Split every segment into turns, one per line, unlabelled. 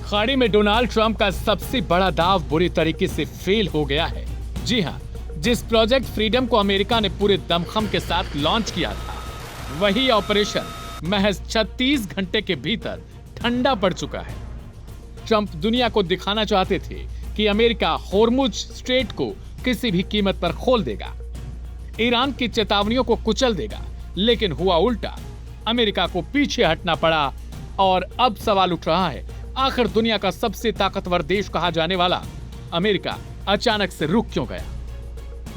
खाड़ी में Donald Trump का सबसे बड़ा दाव बुरी तरीके से फेल हो गया है। जी हाँ, जिस प्रोजेक्ट फ्रीडम को अमेरिका ने पूरे दमखम के साथ लॉन्च किया था, वही ऑपरेशन महज 36 घंटे के भीतर ठंडा पड़ चुका है। ट्रंप दुनिया को दिखाना चाहते थे कि अमेरिका होर्मुज स्ट्रेट को किसी भी कीमत पर खोल देगा, ईरान की चेतावनियों को कुचल देगा, लेकिन हुआ उल्टा। अमेरिका को पीछे हटना पड़ा और अब सवाल उठ रहा है, आखिर दुनिया का सबसे ताकतवर देश कहा जाने वाला अमेरिका अचानक से रुक क्यों गया?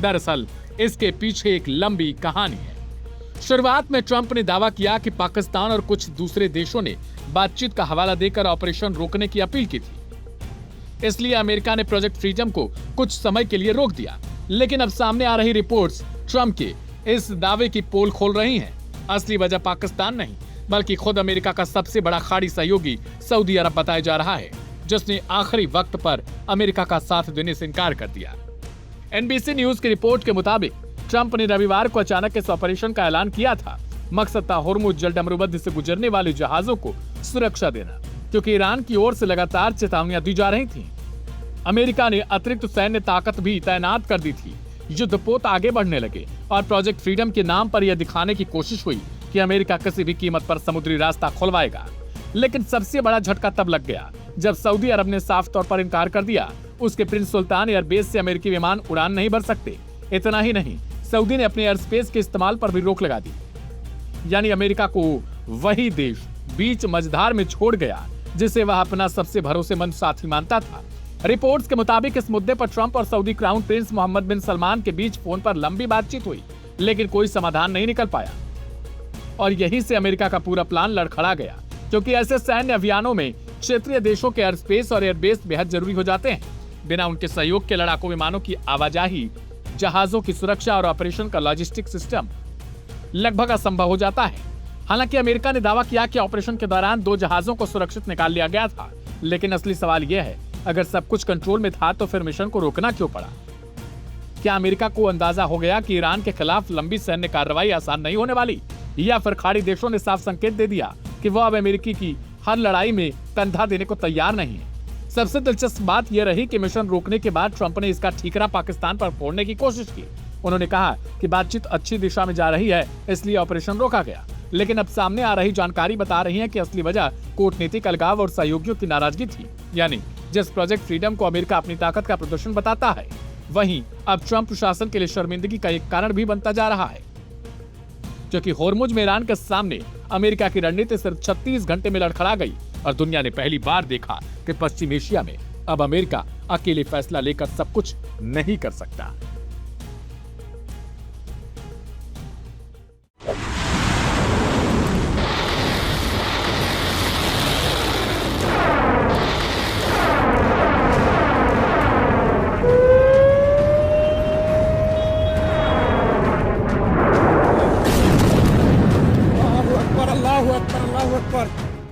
दरअसल इसके पीछे एक लंबी कहानी है। शुरुआत में ट्रंप ने दावा किया कि पाकिस्तान और कुछ दूसरे देशों ने बातचीत का हवाला देकर ऑपरेशन रोकने की अपील की थी, इसलिए अमेरिका ने प्रोजेक्ट फ्रीडम को कुछ समय के लिए रोक दिया। लेकिन अब सामने आ रही रिपोर्ट्स ट्रंप के इस दावे की पोल खोल रही हैं। असली वजह पाकिस्तान नहीं, बल्कि खुद अमेरिका का सबसे बड़ा खाड़ी सहयोगी सऊदी अरब बताया जा रहा है, जिसने आखिरी वक्त पर अमेरिका का साथ देने से इनकार कर दिया। एनबीसी न्यूज की रिपोर्ट के मुताबिक ट्रंप ने रविवार को अचानक इस ऑपरेशन का ऐलान किया था। मकसद था होर्मुज जलडमरूबंद से गुजरने वाले जहाजों को सुरक्षा देना, क्योंकि ईरान की ओर से लगातार चेतावनियां दी जा रही थीं। अमेरिका ने अतिरिक्त सैन्य ताकत भी तैनात कर दी थी। युद्धपोत आगे बढ़ने लगे और प्रोजेक्ट फ्रीडम के नाम पर यह दिखाने की कोशिश हुई कि अमेरिका किसी भी कीमत पर समुद्री रास्ता खुलवाएगा। लेकिन सबसे बड़ा झटका तब लग गया जब सऊदी अरब ने साफ तौर पर इनकार कर दिया। उसके प्रिंस सुल्तान एयरबेस से अमेरिकी विमान उड़ान नहीं भर सकते। इतना ही नहीं, सऊदी ने अपने एयर स्पेस के इस्तेमाल पर भी रोक लगा दी। यानी अमेरिका को वही देश बीच मझधार में छोड़ गया जिसे वह अपना सबसे भरोसेमंद साथी मानता था। रिपोर्ट्स के मुताबिक इस मुद्दे पर ट्रंप और सऊदी क्राउन प्रिंस मोहम्मद बिन सलमान के बीच फोन पर लंबी बातचीत हुई, लेकिन कोई समाधान नहीं निकल पाया। और यहीं से अमेरिका का पूरा प्लान लड़खड़ा गया, क्योंकि ऐसे सैन्य अभियानों में क्षेत्रीय देशों के एयर स्पेस और एयरबेस बेहद जरूरी हो जाते हैं। बिना उनके सहयोग के लड़ाकू विमानों की आवाजाही, जहाजों की सुरक्षा और ऑपरेशन का लॉजिस्टिक सिस्टम लगभग असंभव हो जाता है। हालांकि अमेरिका ने दावा किया कि ऑपरेशन के दौरान 2 जहाजों को सुरक्षित निकाल लिया गया था, लेकिन असली सवाल यह है, अगर सब कुछ कंट्रोल में था तो फिर मिशन को रोकना क्यों पड़ा? क्या अमेरिका को अंदाजा हो गया कि ईरान के खिलाफ लंबी सैन्य कार्रवाई आसान नहीं होने वाली, या फिर खाड़ी देशों ने साफ संकेत दे दिया कि वो अब अमेरिकी की हर लड़ाई में कंधा देने को तैयार नहीं है? सबसे दिलचस्प बात यह रही कि मिशन रोकने के बाद ट्रंप ने इसका ठीकरा पाकिस्तान पर फोड़ने की कोशिश की। उन्होंने कहा कि बातचीत अच्छी दिशा में जा रही है, इसलिए ऑपरेशन रोका गया। लेकिन अब सामने आ रही जानकारी बता रही है कि असली वजह कूटनीतिक अलगाव और सहयोगियों की नाराजगी थी। यानी जिस प्रोजेक्ट फ्रीडम को अमेरिका अपनी ताकत का प्रदर्शन बताता है, वहीं अब ट्रंप प्रशासन के लिए शर्मिंदगी का एक कारण भी बनता जा रहा है, क्योंकि होर्मुज में ईरान के सामने अमेरिका की रणनीति सिर्फ 36 घंटे में लड़खड़ा गई और दुनिया ने पहली बार देखा कि पश्चिम एशिया में अब अमेरिका अकेले फैसला लेकर सब कुछ नहीं कर सकता।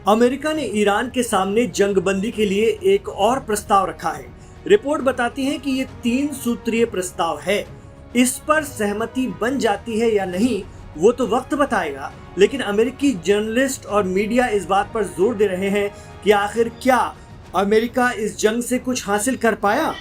अमेरिका ने ईरान के सामने जंगबंदी के लिए एक और प्रस्ताव रखा है। रिपोर्ट बताती है कि ये 3 सूत्रीय प्रस्ताव है। इस पर सहमति बन जाती है या नहीं वो तो वक्त बताएगा, लेकिन अमेरिकी जर्नलिस्ट और मीडिया इस बात पर जोर दे रहे हैं कि आखिर क्या अमेरिका इस जंग से कुछ हासिल कर पाया।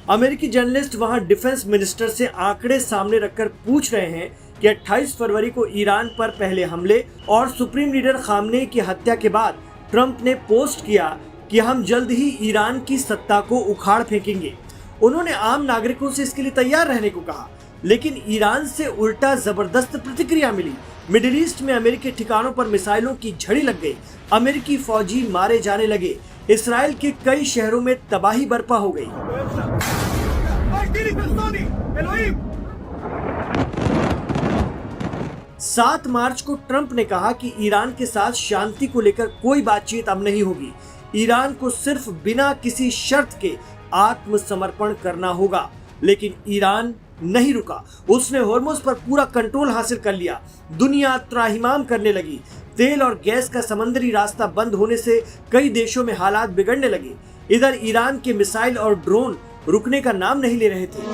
अमेरिकी जर्नलिस्ट वहां डिफेंस मिनिस्टर से आंकड़े सामने रखकर पूछ रहे हैं कि 28 फरवरी को ईरान पर पहले हमले और सुप्रीम लीडर खामनेई की हत्या के बाद ट्रंप ने पोस्ट किया कि हम जल्द ही ईरान की सत्ता को उखाड़ फेंकेंगे। उन्होंने आम नागरिकों से इसके लिए तैयार रहने को कहा, लेकिन ईरान से उल्टा जबरदस्त प्रतिक्रिया मिली। मिडिल ईस्ट में अमेरिकी ठिकानों पर मिसाइलों की झड़ी लग गई, अमेरिकी फौजी मारे जाने लगे, इसराइल के कई शहरों में तबाही बर्पा हो गई। 7 मार्च को ट्रंप ने कहा कि ईरान के साथ शांति को लेकर कोई बातचीत अब नहीं होगी। ईरान को सिर्फ बिना किसी शर्त के आत्मसमर्पण करना होगा। लेकिन ईरान नहीं रुका। उसने होर्मुज पर पूरा कंट्रोल हासिल कर लिया। दुनिया त्राहिमाम करने लगी। तेल और गैस का समंदरी रास्ता बंद होने से कई देशों में हालात बिगड़ने लगे। इधर ईरान के मिसाइल और ड्रोन रुकने का नाम नहीं ले रहे थे।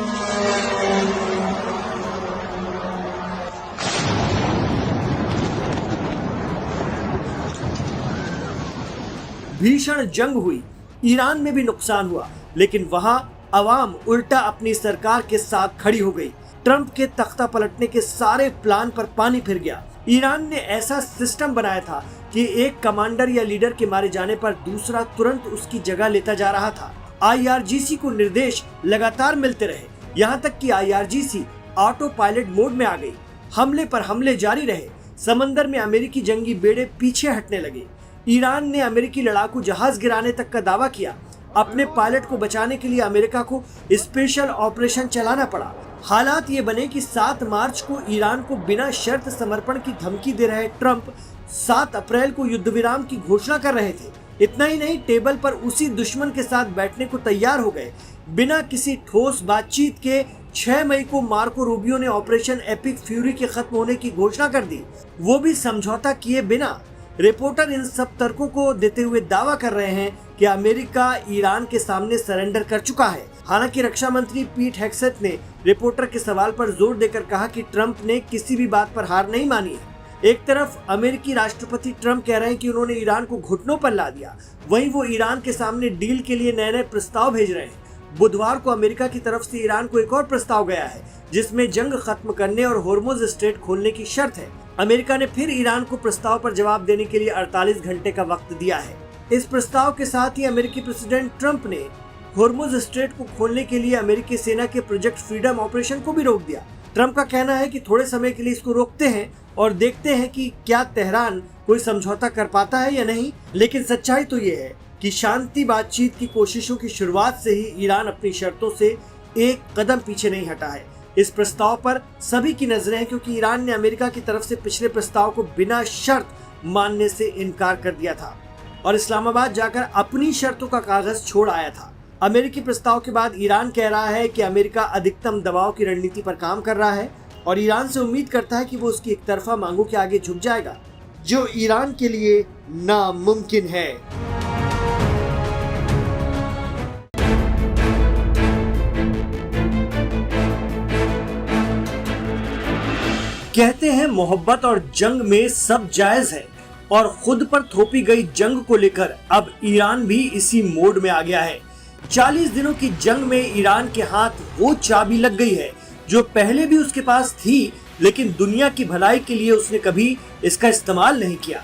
भीषण जंग हुई। ईरान में भी नुकसान हुआ, लेकिन वहां अवाम उल्टा अपनी सरकार के साथ खड़ी हो गई। ट्रंप के तख्ता पलटने के सारे प्लान पर पानी फिर गया। ईरान ने ऐसा सिस्टम बनाया था कि एक कमांडर या लीडर के मारे जाने पर दूसरा तुरंत उसकी जगह लेता जा रहा था। IRGC को निर्देश लगातार मिलते रहे, यहाँ तक कि IRGC ऑटो पायलट मोड में आ गई। हमले पर हमले जारी रहे। समंदर में अमेरिकी जंगी बेड़े पीछे हटने लगे। ईरान ने अमेरिकी लड़ाकू जहाज गिराने तक का दावा किया। अपने पायलट को बचाने के लिए अमेरिका को स्पेशल ऑपरेशन चलाना पड़ा। हालात ये बने कि 7 मार्च को ईरान को बिना शर्त समर्पण की धमकी दे रहे ट्रंप 7 अप्रैल को युद्ध विराम की घोषणा कर रहे थे। इतना ही नहीं, टेबल पर उसी दुश्मन के साथ बैठने को तैयार हो गए। बिना किसी ठोस बातचीत के 6 मई को मार्को रूबियो ने ऑपरेशन एपिक फ्यूरी के खत्म होने की घोषणा कर दी, वो भी समझौता किए बिना। रिपोर्टर इन सब तर्कों को देते हुए दावा कर रहे हैं कि अमेरिका ईरान के सामने सरेंडर कर चुका है। हालांकि रक्षा मंत्री पीट हेग्सेथ ने रिपोर्टर के सवाल पर जोर देकर कहा कि ट्रंप ने किसी भी बात पर हार नहीं मानी है। एक तरफ अमेरिकी राष्ट्रपति ट्रंप कह रहे हैं कि उन्होंने ईरान को घुटनों पर ला दिया, वहीं वो ईरान के सामने डील के लिए नए नए प्रस्ताव भेज रहे हैं। बुधवार को अमेरिका की तरफ से ईरान को एक और प्रस्ताव गया है, जिसमें जंग खत्म करने और होर्मुज स्ट्रेट खोलने की शर्त है। अमेरिका ने फिर ईरान को प्रस्ताव पर जवाब देने के लिए 48 घंटे का वक्त दिया है। इस प्रस्ताव के साथ ही अमेरिकी प्रेसिडेंट ट्रंप ने होर्मुज स्ट्रेट को खोलने के लिए अमेरिकी सेना के प्रोजेक्ट फ्रीडम ऑपरेशन को भी रोक दिया। ट्रंप का कहना है कि थोड़े समय के लिए इसको रोकते हैं और देखते हैं कि क्या तेहरान कोई समझौता कर पाता है या नहीं। लेकिन सच्चाई तो ये है कि शांति बातचीत की कोशिशों की शुरुआत से ही ईरान अपनी शर्तों से एक कदम पीछे नहीं हटा है। इस प्रस्ताव पर सभी की नजरें हैं, क्योंकि ईरान ने अमेरिका की तरफ से पिछले प्रस्ताव को बिना शर्त मानने से इनकार कर दिया था और इस्लामाबाद जाकर अपनी शर्तों का कागज छोड़ आया था। अमेरिकी प्रस्ताव के बाद ईरान कह रहा है कि अमेरिका अधिकतम दबाव की रणनीति पर काम कर रहा है और ईरान से उम्मीद करता है कि वो उसकी एकतरफा मांगों के आगे झुक जाएगा, जो ईरान के लिए नामुमकिन है। कहते हैं मोहब्बत और जंग में सब जायज है, और खुद पर थोपी गई जंग को लेकर अब ईरान भी इसी मोड में आ गया है। 40 दिनों की जंग में ईरान के हाथ वो चाबी लग गई है जो पहले भी उसके पास थी, लेकिन दुनिया की भलाई के लिए उसने कभी इसका इस्तेमाल नहीं किया।